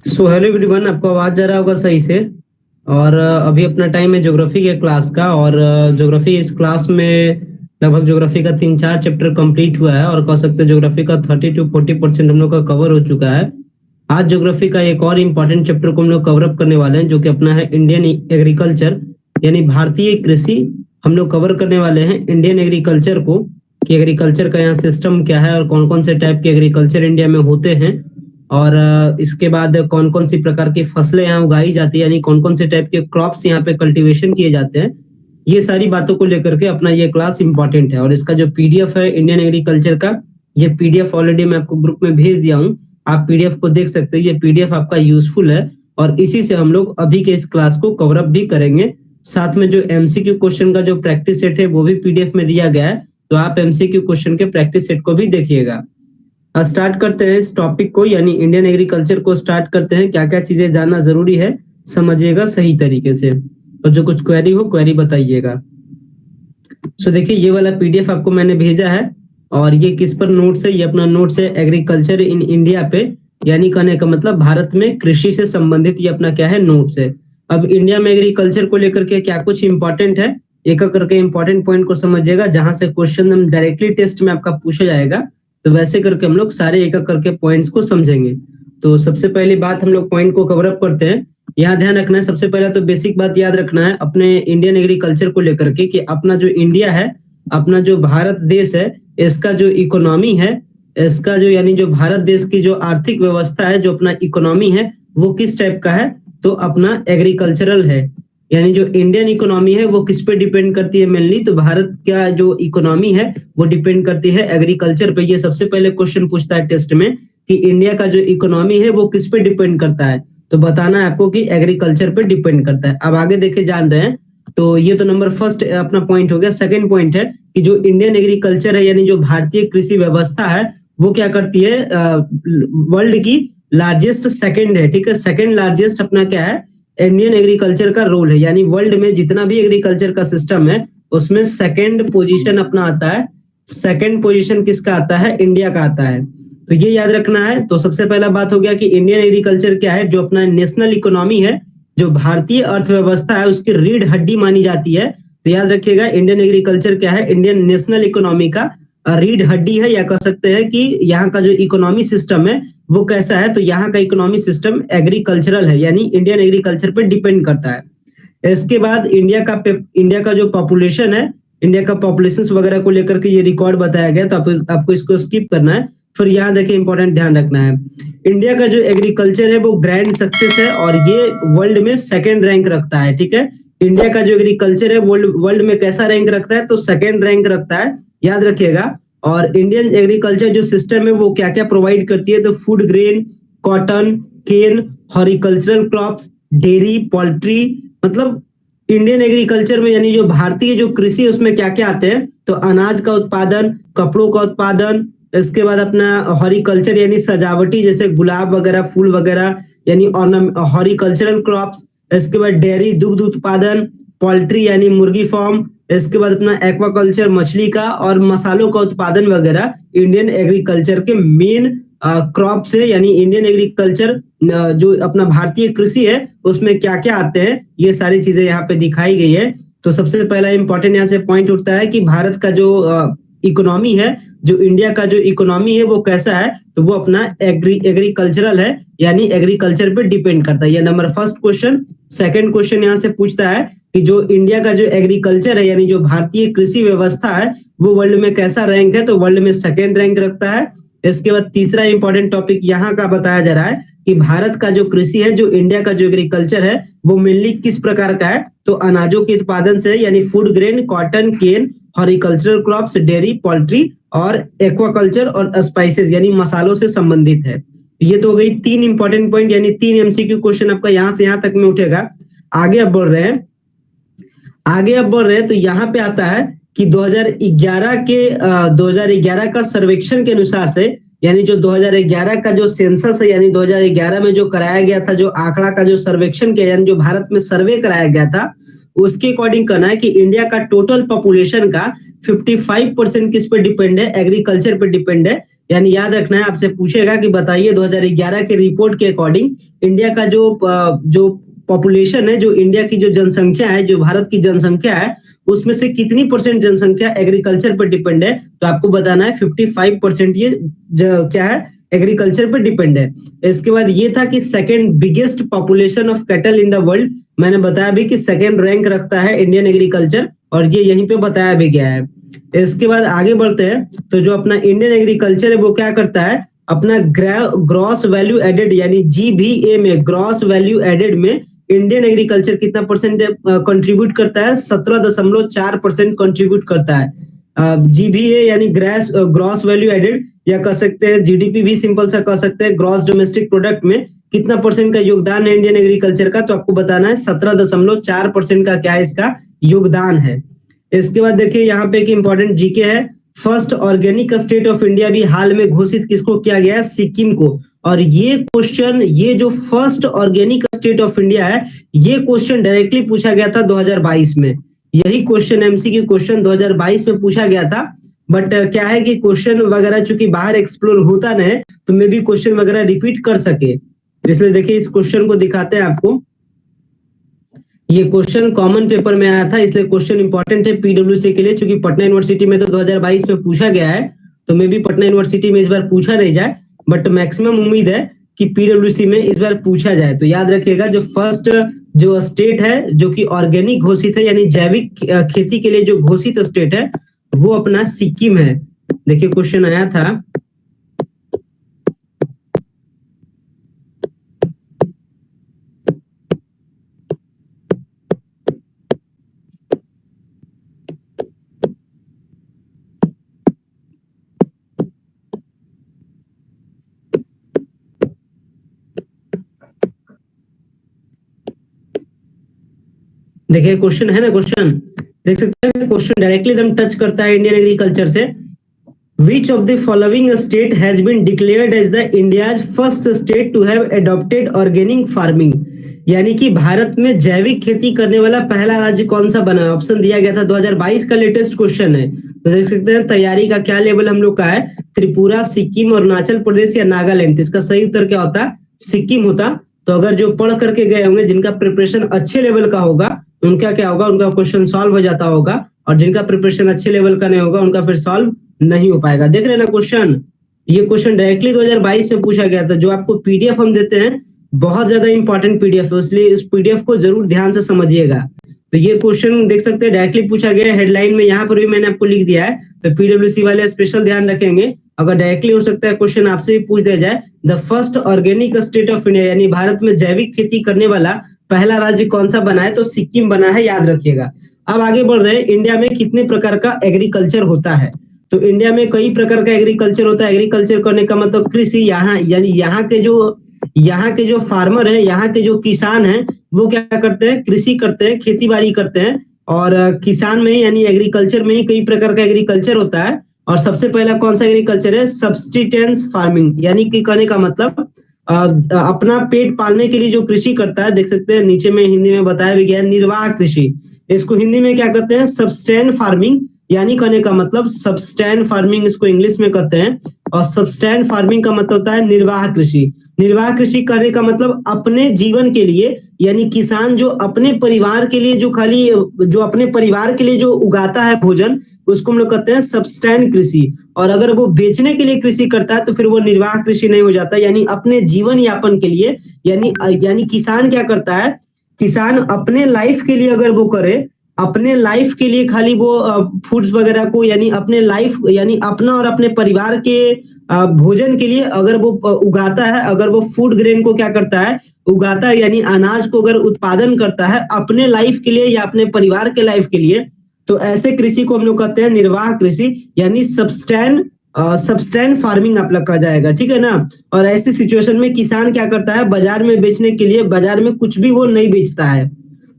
Hello everyone, आपको आवाज जा रहा होगा सही से। और अभी अपना टाइम है ज्योग्राफी के क्लास का। और ज्योग्राफी इस क्लास में लगभग ज्योग्राफी का 3-4 चैप्टर कंप्लीट हुआ है और कह सकते हैं ज्योग्राफी का 30 to 40% हम लोग का कवर हो चुका है। आज ज्योग्राफी का एक और इम्पोर्टेंट चैप्टर को हम लोग कवर अप करने वाले हैं, जो कि अपना है इंडियन एग्रीकल्चर, यानी भारतीय कृषि। हम लोग कवर करने वाले हैं इंडियन एग्रीकल्चर को, कि एग्रीकल्चर का यहाँ सिस्टम क्या है और कौन कौन से टाइप के एग्रीकल्चर इंडिया में होते हैं। और इसके बाद कौन कौन सी प्रकार की फसलें यहाँ उगाई जाती है, यानी कौन कौन से टाइप के क्रॉप्स यहाँ पे कल्टीवेशन किए जाते हैं। ये सारी बातों को लेकर के अपना ये क्लास इंपॉर्टेंट है। और इसका जो पीडीएफ है इंडियन एग्रीकल्चर का, ये पीडीएफ ऑलरेडी मैं आपको ग्रुप में भेज दिया हूँ। आप पीडीएफ को देख सकते हैं, ये पीडीएफ आपका यूजफुल है और इसी से हम लोग अभी के इस क्लास को कवर अप भी करेंगे। साथ में जो एमसीक्यू क्वेश्चन का जो प्रैक्टिस सेट है वो भी पीडीएफ में दिया गया है, तो आप एमसीक्यू क्वेश्चन के प्रैक्टिस सेट को भी देखिएगा। स्टार्ट करते हैं इस टॉपिक को, यानी इंडियन एग्रीकल्चर को स्टार्ट करते हैं। क्या क्या चीजें जानना जरूरी है समझिएगा सही तरीके से, और जो कुछ क्वेरी हो क्वेरी बताइएगा। देखिए, ये वाला पीडीएफ आपको मैंने भेजा है और ये किस पर नोट्स है? ये अपना नोट्स है एग्रीकल्चर इन इंडिया पे, यानी कहने का मतलब भारत में कृषि से संबंधित ये अपना क्या है, नोट्स है। अब इंडिया में एग्रीकल्चर को लेकर के क्या कुछ इंपॉर्टेंट है, एक एक करके इंपॉर्टेंट पॉइंट को समझिएगा, जहां से क्वेश्चन हम डायरेक्टली टेस्ट में आपका पूछा जाएगा। तो वैसे करके हम लोग सारे एक एक करके पॉइंट्स को समझेंगे। तो सबसे पहली बात हम लोग पॉइंट को कवर अप करते हैं। यहाँ ध्यान रखना है, सबसे पहले तो बेसिक बात याद रखना है अपने इंडियन एग्रीकल्चर को लेकर के, कि अपना जो इंडिया है, अपना जो भारत देश है, इसका जो इकोनॉमी है, इसका जो यानी जो भारत देश की जो आर्थिक व्यवस्था है, जो अपना इकोनॉमी है, वो किस टाइप का है? तो अपना एग्रीकल्चरल है। यानी जो इंडियन इकोनॉमी है वो किस पे डिपेंड करती है मेनली? तो भारत का जो इकोनॉमी है वो डिपेंड करती है एग्रीकल्चर पे। ये सबसे पहले क्वेश्चन पूछता है टेस्ट में कि इंडिया का जो इकोनॉमी है वो किस पे डिपेंड करता है, तो बताना है आपको कि एग्रीकल्चर पे डिपेंड करता है। अब आगे देखे जान रहे हैं, तो ये तो नंबर फर्स्ट अपना पॉइंट हो गया। सेकंड पॉइंट है कि जो इंडियन एग्रीकल्चर है, यानी जो भारतीय कृषि व्यवस्था है, वो क्या करती है? वर्ल्ड की लार्जेस्ट सेकंड है, ठीक है। सेकंड लार्जेस्ट अपना क्या है? इंडियन एग्रीकल्चर का रोल है, यानी वर्ल्ड में जितना भी एग्रीकल्चर का सिस्टम है उसमें सेकंड पोजीशन अपना आता है। सेकंड पोजीशन किसका आता है? इंडिया का आता है। तो ये याद रखना है। तो सबसे पहला बात हो गया कि इंडियन एग्रीकल्चर क्या है, जो अपना नेशनल इकोनॉमी है, जो भारतीय अर्थव्यवस्था है, उसकी रीढ़ हड्डी मानी जाती है। तो याद रखिएगा, इंडियन एग्रीकल्चर क्या है? इंडियन नेशनल इकोनॉमी का रीढ़ हड्डी है, या कह सकते हैं कि यहाँ का जो इकोनॉमी सिस्टम है वो कैसा है? तो यहाँ का इकोनॉमी सिस्टम एग्रीकल्चरल है, यानी इंडियन एग्रीकल्चर पे डिपेंड करता है। इसके बाद इंडिया का जो पॉपुलेशन है, इंडिया का पॉपुलेशन वगैरह को लेकर के ये रिकॉर्ड बताया गया, तो आपको इसको स्किप करना है। फिर यहाँ देखिए इंपॉर्टेंट ध्यान रखना है, इंडिया का जो एग्रीकल्चर है वो ग्रैंड सक्सेस है और ये वर्ल्ड में सेकेंड रैंक रखता है, ठीक है। इंडिया का जो एग्रीकल्चर है वर्ल्ड में कैसा रैंक रखता है? तो सेकेंड रैंक रखता है, याद रखिएगा। और इंडियन एग्रीकल्चर जो सिस्टम है वो क्या क्या प्रोवाइड करती है? तो फूड ग्रेन, कॉटन, केन, हॉरिकल्चरल क्रॉप्स, डेयरी, पोल्ट्री। मतलब इंडियन एग्रीकल्चर में यानी जो भारतीय जो कृषि है उसमें क्या क्या आते हैं? तो अनाज का उत्पादन, कपड़ों का उत्पादन, इसके बाद अपना हॉरिकल्चर यानी सजावटी, जैसे गुलाब वगैरह, फूल वगैरह, यानी हॉरिकल्चरल क्रॉप्स। इसके बाद डेयरी, दुग्ध उत्पादन, पोल्ट्री यानी मुर्गी फार्म, इसके बाद अपना एक्वाकल्चर, मछली का, और मसालों का उत्पादन वगैरह इंडियन एग्रीकल्चर के मेन क्रॉप्स है। यानी इंडियन एग्रीकल्चर जो अपना भारतीय कृषि है उसमें क्या क्या आते हैं, ये सारी चीजें यहाँ पे दिखाई गई है। तो सबसे पहला इंपॉर्टेंट यहाँ से पॉइंट उठता है कि भारत का जो इकोनॉमी है, जो इंडिया का जो इकोनॉमी है वो कैसा है? तो वो अपना एग्रीकल्चरल है, यानी एग्रीकल्चर पे डिपेंड करता है। ये number first question. Second question यहाँ से पूछता है कि जो इंडिया का जो एग्रीकल्चर है, यानी जो भारतीय कृषि व्यवस्था है, वो वर्ल्ड में कैसा रैंक है? तो वर्ल्ड में सेकंड रैंक रखता है। इसके बाद तीसरा इंपॉर्टेंट टॉपिक यहाँ का बताया जा रहा है कि भारत का जो कृषि है, जो इंडिया का जो एग्रीकल्चर है, वो मेनली किस प्रकार का है? तो अनाजों के उत्पादन से, यानी फूड ग्रेन, कॉटन, केन, हॉरिकल्चरल क्रॉप्स, डेयरी, पोल्ट्री और एक्वाकल्चर और स्पाइसेस यानी मसालों से संबंधित है। ये तो हो गई तीन इंपॉर्टेंट पॉइंट, यानी 3 एमसीक्यू क्वेश्चन आपका यहाँ से यहाँ तक में उठेगा। आगे अब बढ़ रहे हैं, तो यहाँ पे आता है कि 2011 का सर्वेक्षण के अनुसार से, यानी जो 2011 का जो सेंसस है, यानी 2011 में जो कराया गया था, जो आंकड़ा का जो सर्वेक्षण किया, यानी जो भारत में सर्वे कराया गया था, उसके अकॉर्डिंग कहना है कि इंडिया का टोटल पॉपुलेशन का 55% किस पे डिपेंड है? एग्रीकल्चर पे डिपेंड है। यानी याद रखना है, आपसे पूछेगा कि बताइए 2011 के रिपोर्ट के अकॉर्डिंग इंडिया का जो पॉपुलेशन है, जो इंडिया की जो जनसंख्या है, जो भारत की जनसंख्या है, उसमें से कितनी परसेंट जनसंख्या एग्रीकल्चर पर डिपेंड है। तो आपको बताना है 55% ये क्या है, एग्रीकल्चर पर डिपेंड है। इसके बाद ये था कि second biggest population of cattle in the world, मैंने बताया भी कि सेकेंड रैंक रखता है इंडियन एग्रीकल्चर, और ये यहीं पे बताया भी गया है। इसके बाद आगे बढ़ते हैं, तो जो अपना इंडियन एग्रीकल्चर है वो क्या करता है, अपना ग्रॉस वैल्यू एडेड यानी जीबीए में, ग्रॉस वैल्यू एडेड में इंडियन एग्रीकल्चर कितना परसेंट कंट्रीब्यूट करता है, 17.4% कंट्रीब्यूट करता है। जीबीए यानी ग्रॉस वैल्यू एडेड, या कह सकते हैं जीडीपी भी सिंपल सा कह सकते हैं, ग्रॉस डोमेस्टिक प्रोडक्ट में कितना परसेंट का योगदान है इंडियन एग्रीकल्चर का, तो आपको बताना है 17.4% का क्या इसका योगदान है। इसके बाद देखिए यहाँ पे एक इंपॉर्टेंट जीके है, first organic state of India भी हाल में घोषित किसको किया गया है, सिक्किम को। और ये क्वेश्चन, ये जो first organic state of India है, ये क्वेश्चन डायरेक्टली पूछा गया था 2022 में। यही क्वेश्चन एमसीक्यू क्वेश्चन 2022 में पूछा गया था, बट क्या है कि क्वेश्चन वगैरह चूंकि बाहर एक्सप्लोर होता नहीं, तो मे भी क्वेश्चन वगैरह रिपीट कर सके, इसलिए देखिए इस क्वेश्चन को दिखाते हैं आपको। ये क्वेश्चन कॉमन पेपर में आया था, इसलिए क्वेश्चन इंपॉर्टेंट है पीडब्ल्यूसी के लिए, क्योंकि पटना यूनिवर्सिटी में तो 2022 में पूछा गया है, तो मे भी पटना यूनिवर्सिटी में इस बार पूछा नहीं जाए, बट मैक्सिमम उम्मीद है कि पीडब्ल्यूसी में इस बार पूछा जाए। तो याद रखिएगा, जो फर्स्ट जो स्टेट है जो कि ऑर्गेनिक घोषित है, यानी जैविक खेती के लिए जो घोषित स्टेट है, वो अपना सिक्किम है। देखिए क्वेश्चन आया था, देखिए क्वेश्चन है ना, क्वेश्चन देख सकते हैं, क्वेश्चन डायरेक्टली एकदम टच करता है इंडियन एग्रीकल्चर से। Which of the following state has been declared as the India's first state to have adopted organic farming? यानी कि भारत में जैविक खेती करने वाला पहला राज्य कौन सा बना? ऑप्शन दिया गया था, 2022 का लेटेस्ट क्वेश्चन है, तो देख सकते हैं तैयारी का क्या लेवल हम लोग का है, त्रिपुरा, सिक्किम, अरुणाचल प्रदेश या नागालैंड। तो इसका सही उत्तर क्या होता? सिक्किम होता। तो अगर जो पढ़ करके गए होंगे, जिनका प्रिपरेशन अच्छे लेवल का होगा, उनका क्या होगा, उनका क्वेश्चन सॉल्व हो जाता होगा, और जिनका प्रिपरेशन अच्छे लेवल का नहीं होगा, उनका फिर सॉल्व नहीं हो पाएगा। देख रहे हैं ना क्वेश्चन, ये क्वेश्चन डायरेक्टली 2022 में पूछा गया था। जो आपको पीडीएफ हम देते हैं, बहुत ज्यादा इंपॉर्टेंट पीडीएफ है, इसलिए इस पीडीएफ को जरूर ध्यान से समझिएगा। तो ये क्वेश्चन देख सकते हैं डायरेक्टली पूछा गया है, हेडलाइन में यहाँ पर भी मैंने आपको लिख दिया है, तो पीडब्ल्यूसी वाले स्पेशल ध्यान रखेंगे। अगर डायरेक्टली हो सकता है क्वेश्चन आपसे भी पूछ दिया जाए, the first organic state of India, यानी भारत में जैविक खेती करने वाला पहला राज्य कौन सा बना है, तो सिक्किम बना है, याद रखिएगा। अब आगे बढ़ रहे हैं, इंडिया में कितने प्रकार का एग्रीकल्चर होता है? तो इंडिया में कई प्रकार का एग्रीकल्चर होता है। एग्रीकल्चर करने का मतलब कृषि, यहाँ यानी यहाँ के जो फार्मर है, यहाँ के जो किसान हैं, वो क्या करते हैं, कृषि करते हैं, खेती बाड़ी करते हैं। और किसान में यानी एग्रीकल्चर में ही कई प्रकार का एग्रीकल्चर होता है। और सबसे पहला कौन सा एग्रीकल्चर है? सब्सिस्टेंस फार्मिंग, यानी कि कहने का मतलब अपना पेट पालने के लिए जो कृषि करता है। देख सकते हैं नीचे में हिंदी में बताया भी गया है, निर्वाह कृषि। इसको हिंदी में क्या कहते हैं? सब्सटेन फार्मिंग, यानी कहने का मतलब सब्सटेन फार्मिंग इसको इंग्लिश में कहते हैं। और सब्सटेन फार्मिंग का मतलब होता है निर्वाह कृषि। निर्वाह कृषि करने का मतलब अपने जीवन के लिए, यानी किसान जो अपने परिवार के लिए जो अपने परिवार के लिए जो उगाता है भोजन, उसको हम लोग कहते हैं सब्सटेन कृषि। और अगर वो बेचने के लिए कृषि करता है तो फिर वो निर्वाह कृषि नहीं हो जाता, यानी अपने जीवन यापन के लिए। यानी किसान क्या करता है, किसान अपने लाइफ के लिए अगर वो करे, अपने लाइफ के लिए खाली वो फूड्स वगैरह को, यानी अपने लाइफ यानी अपना और अपने परिवार के भोजन के लिए अगर वो उगाता है, अगर वो फूड ग्रेन को क्या करता है, उगाता है, यानी अनाज को अगर उत्पादन करता है अपने लाइफ के लिए या अपने परिवार के लाइफ के लिए, तो ऐसे कृषि को हम लोग कहते हैं निर्वाह कृषि, यानी सब्सटेन फार्मिंग आप लोग कहा जाएगा, ठीक है ना। और ऐसी सिचुएशन में किसान क्या करता है, बाजार में बेचने के लिए बाजार में कुछ भी वो नहीं बेचता है।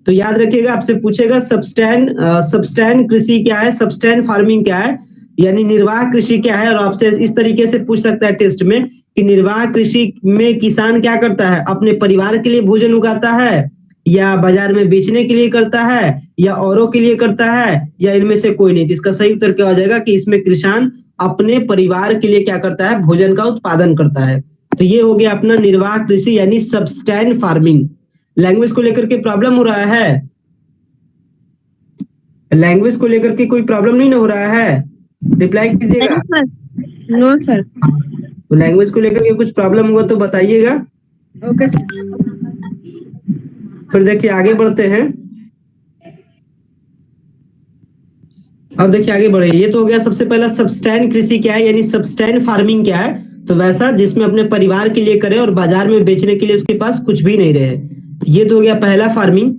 तो याद रखिएगा, आपसे पूछेगा सब्सटेन कृषि क्या है, सब्सटेन फार्मिंग क्या है, यानी निर्वाह कृषि क्या है। और आपसे इस तरीके से पूछ सकता है टेस्ट में कि निर्वाह कृषि में किसान क्या करता है, अपने परिवार के लिए भोजन उगाता है या बाजार में बेचने के लिए करता है, या औरों के लिए करता है, या इनमें से कोई नहीं? तो इसका सही उत्तर क्या हो जाएगा कि इसमें किसान अपने परिवार के लिए क्या करता है, भोजन का उत्पादन करता है। तो ये हो गया अपना निर्वाह कृषि यानी सब्सटेंट फार्मिंग। लैंग्वेज को लेकर के प्रॉब्लम हो रहा है? लैंग्वेज को लेकर के कोई प्रॉब्लम नहीं ना हो रहा है? रिप्लाई कीजिएगा। No sir. तो लैंग्वेज को लेकर के कुछ प्रॉब्लम हुआ तो बताइएगा। Okay sir. फिर देखिए आगे बढ़ते हैं। अब देखिए आगे बढ़े। ये तो हो गया सबसे पहला सब्सटेंट कृषि क्या है, यानी सब्सटेंट फार्मिंग क्या है। तो वैसा जिसमें अपने परिवार के लिए करे और बाजार में बेचने के लिए उसके पास कुछ भी नहीं रहे। ये तो हो गया पहला फार्मिंग।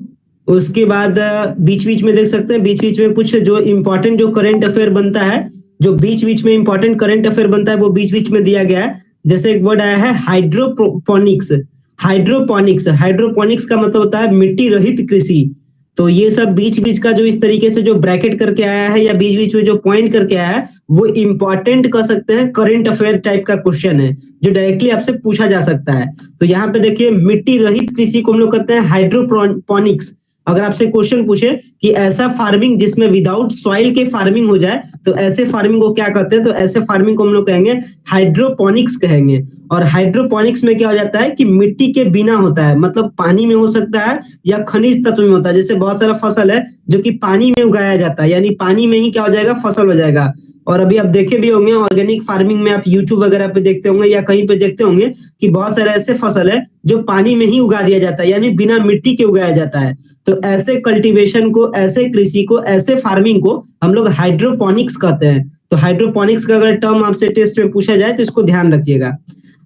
उसके बाद बीच बीच में देख सकते हैं, बीच बीच में कुछ जो इंपॉर्टेंट जो करंट अफेयर बनता है, जो बीच बीच में इंपॉर्टेंट करंट अफेयर बनता है वो बीच बीच में दिया गया है। जैसे एक वर्ड आया है हाइड्रोपोनिक्स। हाइड्रोपोनिक्स, हाइड्रोपोनिक्स का मतलब होता है मिट्टी रहित कृषि। तो ये सब बीच बीच का जो इस तरीके से जो ब्रैकेट करके आया है या बीच बीच में जो पॉइंट करके आया है, वो इंपॉर्टेंट कह सकते हैं करंट अफेयर टाइप का क्वेश्चन है, जो डायरेक्टली आपसे पूछा जा सकता है। तो यहाँ पे देखिए मिट्टी रहित कृषि को हम लोग कहते हैं हाइड्रोपोनिक्स। अगर आपसे क्वेश्चन पूछे कि ऐसा फार्मिंग जिसमें विदाउट सॉइल के फार्मिंग हो जाए, तो ऐसे फार्मिंग को क्या कहते हैं? तो ऐसे फार्मिंग को हम लोग कहेंगे हाइड्रोपोनिक्स कहेंगे। और हाइड्रोपोनिक्स में क्या हो जाता है कि मिट्टी के बिना होता है, मतलब पानी में हो सकता है या खनिज तत्व में होता है। जैसे बहुत सारा फसल है जो कि पानी में उगाया जाता है, यानी पानी में ही क्या हो जाएगा, फसल हो जाएगा। और अभी आप देखे भी होंगे ऑर्गेनिक फार्मिंग में, आप यूट्यूब वगैरह पे देखते होंगे या कहीं पे देखते होंगे कि बहुत सारे ऐसे फसल है जो पानी में ही उगा दिया जाता है, यानी बिना मिट्टी के उगाया जाता है। तो ऐसे कल्टीवेशन को, ऐसे कृषि को, ऐसे फार्मिंग को हम लोग हाइड्रोपोनिक्स कहते हैं। तो हाइड्रोपोनिक्स का अगर टर्म आपसे टेस्ट में पूछा जाए तो इसको ध्यान रखिएगा।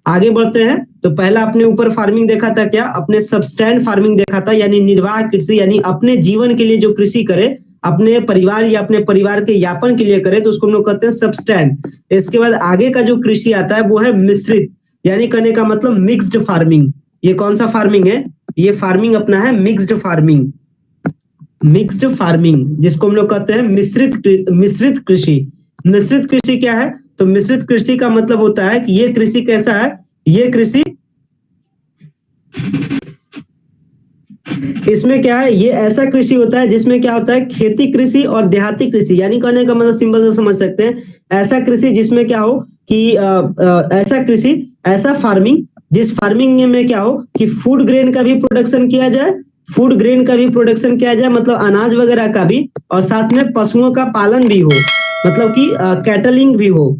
आगे बढ़ते हैं। तो पहला अपने ऊपर फार्मिंग देखा था, क्या अपने सब्सटेंट फार्मिंग देखा था, यानी निर्वाह कृषि, यानी अपने जीवन के लिए जो कृषि करे, अपने परिवार या अपने परिवार के यापन के लिए करे, तो उसको हम लोग कहते हैं सब्सटेंट। इसके बाद आगे का जो कृषि आता है वो है मिश्रित, यानी कहने का मतलब मिक्स्ड फार्मिंग। ये कौन सा फार्मिंग है? ये फार्मिंग अपना है मिक्स्ड फार्मिंग। मिक्स्ड फार्मिंग जिसको हम लोग कहते हैं मिश्रित कृषि। मिश्रित कृषि क्या है? तो मिश्रित कृषि का मतलब होता है कि ये कृषि कैसा है, ये कृषि, इसमें क्या है, ये ऐसा कृषि होता है जिसमें क्या होता है, खेती कृषि और देहाती कृषि। यानी कहने का मतलब सिंपल से समझ सकते हैं, ऐसा कृषि जिसमें क्या हो कि ऐसा कृषि, ऐसा फार्मिंग जिस फार्मिंग में क्या हो कि फूड ग्रेन का भी प्रोडक्शन किया जाए, फूड ग्रेन का भी प्रोडक्शन किया जाए, मतलब अनाज वगैरह का भी, और साथ में पशुओं का पालन भी हो, मतलब कि कैटलिंग भी हो।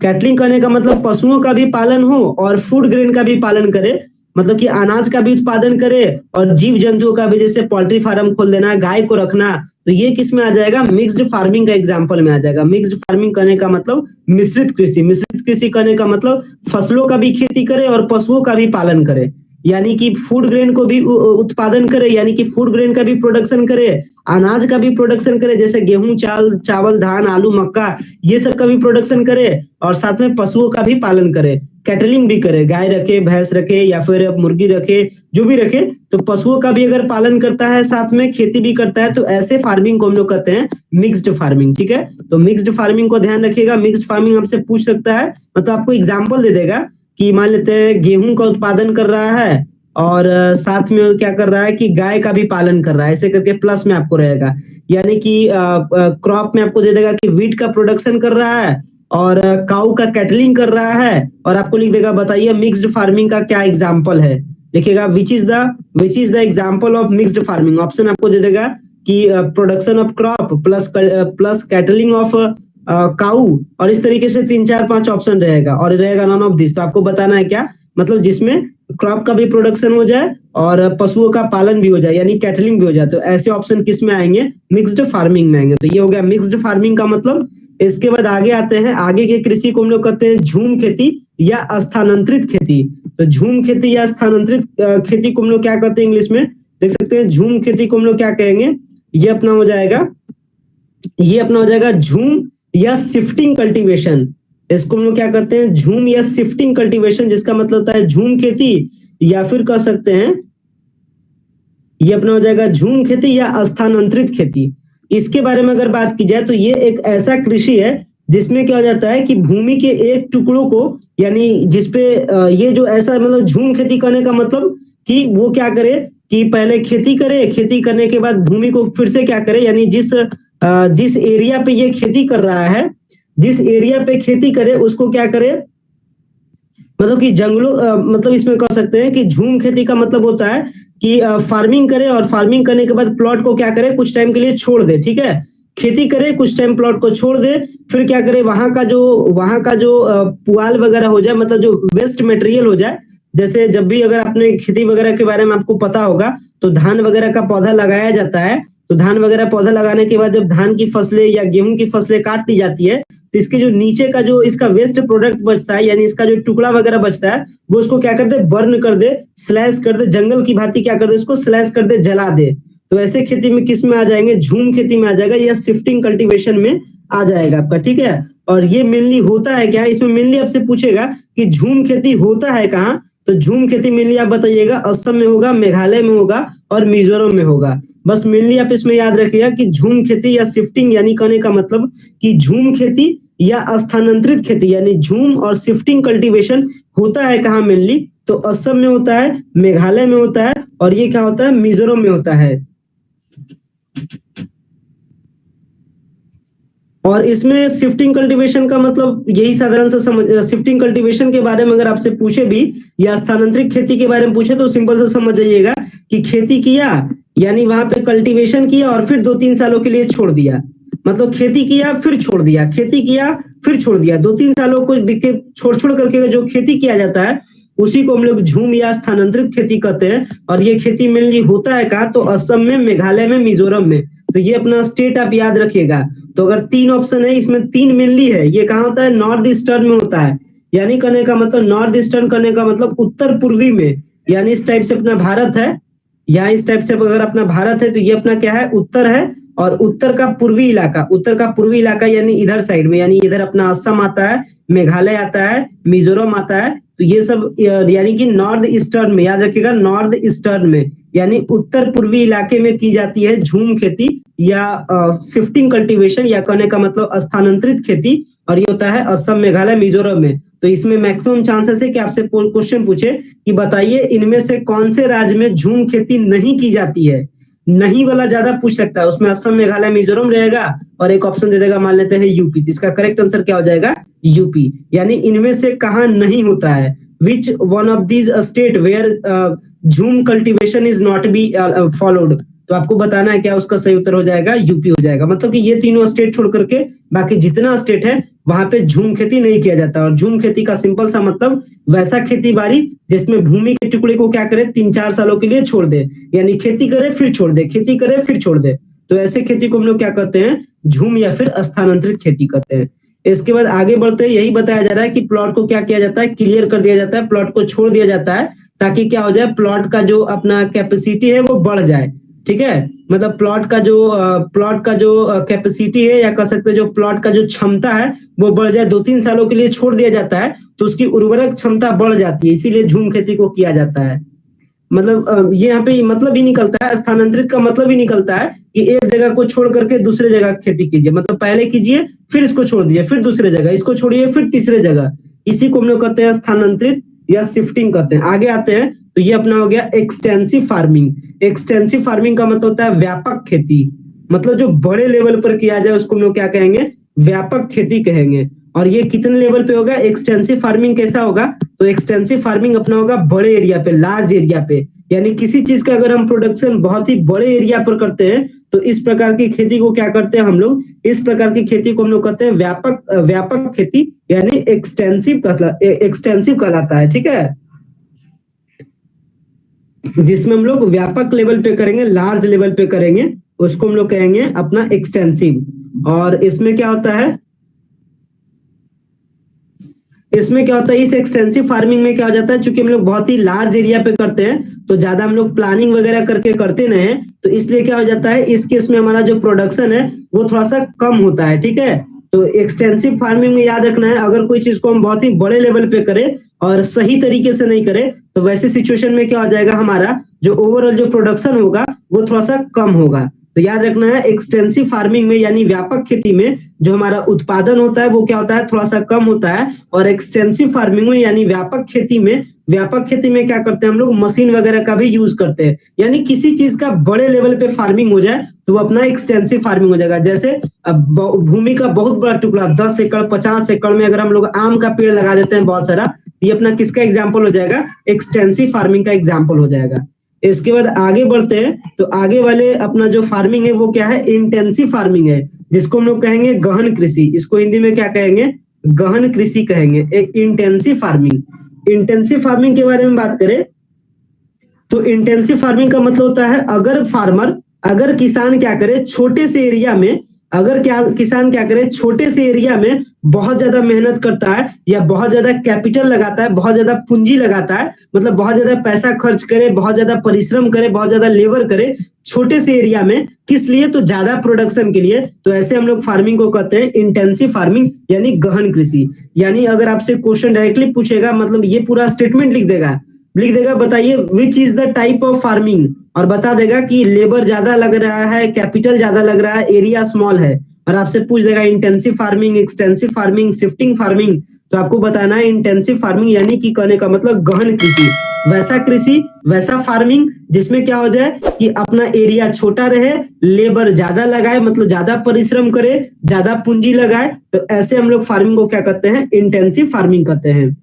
कैटलिंग करने का मतलब पशुओं का भी पालन हो और फूड ग्रेन का भी पालन करे, मतलब कि अनाज का भी उत्पादन करे और जीव जंतुओं का भी, जैसे पोल्ट्री फार्म खोल देना, गाय को रखना। तो ये किस में आ जाएगा? मिक्स्ड फार्मिंग का एग्जांपल में आ जाएगा। मिक्स्ड फार्मिंग करने का मतलब मिश्रित कृषि। मिश्रित कृषि करने का मतलब फसलों का भी खेती करे और पशुओं का भी पालन करे, यानी कि फूड ग्रेन को भी उत्पादन करे, यानी कि फूड ग्रेन का भी प्रोडक्शन करे, अनाज का भी प्रोडक्शन करे, जैसे गेहूं, चावल, धान, आलू, मक्का, ये सब का भी प्रोडक्शन करे, और साथ में पशुओं का भी पालन करे, कैटलिंग भी करे, गाय रखे, भैंस रखे या फिर मुर्गी रखे, जो भी रखे, तो पशुओं का भी अगर पालन करता है, साथ में खेती भी करता है, तो ऐसे फार्मिंग को हम लोग कहते हैं मिक्स्ड फार्मिंग। ठीक है, तो मिक्स्ड फार्मिंग को ध्यान रखिएगा। मिक्स्ड फार्मिंग हमसे पूछ सकता है, मतलब आपको एग्जाम्पल दे देगा कि मान लेते हैं गेहूं का उत्पादन कर रहा है और साथ में क्या कर रहा है कि गाय का भी पालन कर रहा है, ऐसे करके प्लस में आपको रहेगा। यानी कि क्रॉप में आपको दे देगा कि वीट का प्रोडक्शन कर रहा है और काऊ का कैटलिंग कर रहा है, और आपको लिख देगा बताइए मिक्स्ड फार्मिंग का क्या एग्जाम्पल है। लिखिएगा which is the example of mixed farming. Option आपको दे देगा कि production of crop plus cattling of cow, और इस तरीके से 3 4 5 ऑप्शन रहेगा, और रहेगा नन ऑफ दिस। तो आपको बताना है क्या, मतलब जिसमें क्रॉप का भी प्रोडक्शन हो जाए और पशुओं का पालन भी हो जाए, यानी कैटलिंग भी हो जाए। तो ऐसे ऑप्शन किस में आएंगे? मिक्स्ड फार्मिंग में आएंगे। तो ये हो गया मिक्स्ड फार्मिंग का मतलब। इसके बाद आगे आते हैं, आगे के कृषि को हम लोग कहते हैं झूम खेती या स्थानांतरित खेती। तो झूम खेती या स्थानांतरित खेती को हम लोग क्या कहते हैं इंग्लिश में, देख सकते हैं। झूम खेती को हम लोग क्या कहेंगे, ये अपना हो जाएगा, ये अपना हो जाएगा झूम या शिफ्टिंग कल्टीवेशन। इसको हम लोग क्या कहते हैं? झूम या शिफ्टिंग कल्टीवेशन, जिसका मतलब होता है झूम खेती, या फिर कह सकते हैं ये अपना हो जाएगा झूम खेती या स्थानांतरित खेती। इसके बारे में अगर बात की जाए तो ये एक ऐसा कृषि है जिसमें क्या हो जाता है कि भूमि के एक टुकड़ों को, यानी जिसपे ये जो ऐसा मतलब झूम खेती करने का मतलब कि वो क्या करे कि पहले खेती करे, खेती करने के बाद भूमि को फिर से क्या करे, यानी जिस एरिया पे ये खेती कर रहा है, जिस एरिया पे खेती करे उसको क्या करे, मतलब कि मतलब इसमें कह सकते हैं कि झूम खेती का मतलब होता है कि फार्मिंग करे और फार्मिंग करने के बाद प्लॉट को क्या करे, कुछ टाइम के लिए छोड़ दे, ठीक है। खेती करे, कुछ टाइम प्लॉट को छोड़ दे, फिर क्या करे, वहां का जो पुआल वगैरह हो जाए, मतलब जो वेस्ट मटेरियल हो जाए, जैसे जब भी अगर आपने खेती वगैरह के बारे में आपको पता होगा तो धान वगैरह का पौधा लगाया जाता है। तो धान वगैरह पौधा लगाने के बाद जब धान की फसलें या गेहूं की फसलें काट दी जाती है, तो इसके जो नीचे का जो इसका वेस्ट प्रोडक्ट बचता है, यानी इसका जो टुकड़ा वगैरह बचता है, वो उसको क्या कर दे, बर्न कर दे, स्लैश कर दे, जंगल की भांति क्या कर दे, उसको स्लैश कर दे, जला दे। तो ऐसे खेती में किस में आ जाएंगे, झूम खेती में आ जाएगा, या शिफ्टिंग कल्टीवेशन में आ जाएगा आपका, ठीक है। और ये मेनली होता है क्या, इसमें मेनली आपसे पूछेगा कि झूम खेती होता है कहाँ, तो झूम खेती मेनली आप बताइएगा, असम में होगा, मेघालय में होगा और मिजोरम में होगा। बस मेनली आप इसमें याद रखिएगा कि झूम खेती या शिफ्टिंग, यानी कहने का मतलब कि झूम खेती या स्थानांतरित खेती, यानी झूम और शिफ्टिंग कल्टीवेशन होता है कहाँ मेनली, तो असम में होता है, मेघालय में होता है, और ये क्या होता है, मिजोरम में होता है। और इसमें शिफ्टिंग कल्टीवेशन का मतलब यही साधारण सा समझ, शिफ्टिंग कल्टीवेशन के बारे में अगर आपसे पूछे भी या स्थानांतरित खेती के बारे में पूछे तो सिंपल से समझ जाइएगा कि खेती किया, यानी वहां पे कल्टीवेशन किया और फिर 2-3 सालों के लिए छोड़ दिया, मतलब खेती किया फिर छोड़ दिया, खेती किया फिर छोड़ दिया, 2-3 सालों को छोड़ छोड़ करके जो खेती किया जाता है उसी को हम लोग झूम या स्थानांतरित खेती कहते हैं। और ये खेती मेनली होता है कहाँ, तो असम में, मेघालय में, मिजोरम में। तो ये अपना स्टेट आप याद रखिएगा। तो अगर 3 ऑप्शन है, इसमें 3 मेनली है, ये कहाँ होता है, नॉर्थ ईस्टर्न में होता है, यानी कहने का मतलब नॉर्थ ईस्टर्न करने का मतलब उत्तर पूर्वी में, यानी इस टाइप से अपना भारत है, या इस टाइप से अगर अपना भारत है तो ये अपना क्या है, उत्तर है, और उत्तर का पूर्वी इलाका यानी इधर साइड में, यानी इधर अपना असम आता है, मेघालय आता है, मिजोरम आता है, तो ये सब यानी कि नॉर्थ ईस्टर्न में, याद रखिएगा नॉर्थ ईस्टर्न में, यानी उत्तर पूर्वी इलाके में की जाती है झूम खेती या शिफ्टिंग कल्टीवेशन, या कहने का मतलब स्थानांतरित खेती, और ये होता है असम, मेघालय, मिजोरम में। तो इसमें मैक्सिमम चांसेस है कि आपसे क्वेश्चन पूछे कि बताइए इनमें से कौन से राज्य में झूम खेती नहीं की जाती है, नहीं वाला ज्यादा पूछ सकता है, उसमें असम, मेघालय, मिजोरम रहेगा, और एक ऑप्शन दे देगा, मान लेते हैं यूपी। इसका करेक्ट आंसर क्या हो जाएगा, यूपी, यानी इनमें से कहां नहीं होता है, which one of these state where jhum cultivation is not be followed. तो आपको बताना है क्या, उसका सही उत्तर हो जाएगा यूपी हो जाएगा। मतलब कि ये तीनों स्टेट छोड़ करके बाकी जितना स्टेट है वहां पे झूम खेती नहीं किया जाता। और झूम खेती का सिंपल सा मतलब वैसा खेती बाड़ी जिसमें भूमि के टुकड़े को क्या करे, 3-4 सालों के लिए छोड़ दे, यानी खेती करे फिर छोड़ दे, खेती करे फिर छोड़ दे। तो ऐसे खेती को हम लोग क्या कहते हैं, झूम या फिर स्थानांतरित खेती कहते हैं। इसके बाद आगे बढ़ते यही बताया जा रहा है कि प्लॉट को क्या किया जाता है, क्लियर कर दिया जाता है, प्लॉट को छोड़ दिया जाता है, ताकि क्या हो जाए, प्लॉट का जो अपना कैपेसिटी है वो बढ़ जाए, ठीक है। मतलब प्लॉट का जो कैपेसिटी है, या कह सकते हैं जो प्लॉट का जो क्षमता है वो बढ़ जाए। 2-3 सालों के लिए छोड़ दिया जाता है तो उसकी उर्वरक क्षमता बढ़ जाती है, इसीलिए झूम खेती को किया जाता है। मतलब ये यहाँ पे मतलब ही निकलता है, स्थानांतरित का मतलब ही निकलता है कि एक जगह को छोड़ करके दूसरे जगह खेती कीजिए, मतलब पहले कीजिए फिर इसको छोड़ दीजिए, फिर दूसरे जगह इसको छोड़िए, फिर तीसरे जगह, इसी को हम लोग कहते हैं स्थानांतरित या शिफ्टिंग कहते हैं। आगे आते हैं तो ये अपना हो गया एक्सटेंसिव फार्मिंग। एक्सटेंसिव फार्मिंग का मतलब होता है व्यापक खेती, मतलब जो बड़े लेवल पर किया जाए उसको हम लोग क्या कहेंगे, व्यापक खेती कहेंगे। और ये कितने लेवल पे होगा, एक्सटेंसिव फार्मिंग कैसा होगा, तो एक्सटेंसिव फार्मिंग अपना होगा बड़े एरिया पे, लार्ज एरिया पे, यानी किसी चीज का अगर हम प्रोडक्शन बहुत ही बड़े एरिया पर करते हैं तो इस प्रकार की खेती को क्या करते हैं हम लोग, इस प्रकार की खेती को हम लोग कहते हैं व्यापक खेती, यानी एक्सटेंसिव कहलाता है, ठीक है। जिसमें हम लोग व्यापक लेवल पे करेंगे, लार्ज लेवल पे करेंगे, उसको हम लोग कहेंगे अपना एक्सटेंसिव। और इसमें क्या होता है, इस एक्सटेंसिव फार्मिंग में क्या हो जाता है, चूंकि हम लोग बहुत ही लार्ज एरिया पे करते हैं तो ज्यादा हम लोग प्लानिंग वगैरह करके करते नहीं है, तो इसलिए क्या हो जाता है, इस केस में हमारा जो प्रोडक्शन है वो थोड़ा सा कम होता है, ठीक है। तो एक्सटेंसिव फार्मिंग में याद रखना है, अगर कोई चीज को हम बहुत ही बड़े लेवल पे करें और सही तरीके से नहीं करें तो वैसे सिचुएशन में क्या हो जाएगा, हमारा जो ओवरऑल जो प्रोडक्शन होगा वो थोड़ा सा कम होगा। तो याद रखना है एक्सटेंसिव फार्मिंग में यानी व्यापक खेती में जो हमारा उत्पादन होता है वो क्या होता है, थोड़ा सा कम होता है, और एक्सटेंसिव फार्मिंग में यानी व्यापक खेती में व्यापक खेती में क्या करते हैं हम लोग, मशीन वगैरह का भी यूज करते हैं। यानी किसी चीज का बड़े लेवल पे फार्मिंग हो जाए तो वो अपना एक्सटेंसिव फार्मिंग हो जाएगा। जैसे अब भूमि का बहुत बड़ा टुकड़ा 10 एकड़ 50 एकड़ में अगर हम लोग आम का पेड़ लगा देते हैं बहुत सारा, ये अपना किसका एग्जाम्पल हो जाएगा, एक्सटेंसिव फार्मिंग का एग्जाम्पल हो जाएगा। इसके बाद आगे बढ़ते हैं तो आगे वाले अपना जो फार्मिंग है वो क्या है, इंटेंसिव फार्मिंग है, जिसको हम लोग कहेंगे गहन कृषि। इसको हिंदी में क्या कहेंगे, गहन कृषि कहेंगे। एक इंटेंसिव फार्मिंग, इंटेंसिव फार्मिंग के बारे में बात करें तो इंटेंसिव फार्मिंग का मतलब होता है अगर किसान क्या करे छोटे से एरिया में, किसान क्या करे छोटे से एरिया में बहुत ज्यादा मेहनत करता है या बहुत ज्यादा कैपिटल लगाता है, बहुत ज्यादा पूंजी लगाता है, मतलब बहुत ज्यादा पैसा खर्च करे, बहुत ज्यादा परिश्रम करे, बहुत ज्यादा लेबर करे छोटे से एरिया में, किस लिए, तो ज्यादा प्रोडक्शन के लिए। तो ऐसे हम लोग फार्मिंग को कहते हैं इंटेंसिव फार्मिंग यानी गहन कृषि। यानी अगर आपसे क्वेश्चन डायरेक्टली पूछेगा, मतलब ये पूरा स्टेटमेंट लिख देगा बताइए विच is the type of farming, और बता देगा कि लेबर ज्यादा लग रहा है, कैपिटल ज्यादा लग रहा है, एरिया स्मॉल है, और आपसे पूछ देगा intensive farming, extensive farming, shifting farming, तो आपको बताना है इंटेंसिव फार्मिंग यानी कि कहने का मतलब गहन कृषि, वैसा कृषि, वैसा फार्मिंग जिसमें क्या हो जाए कि अपना एरिया छोटा रहे, लेबर ज्यादा लगाए, मतलब ज्यादा परिश्रम करे, ज्यादा पूंजी लगाए, तो ऐसे हम लोग फार्मिंग को क्या कहते हैं, इंटेंसिव फार्मिंग कहते हैं।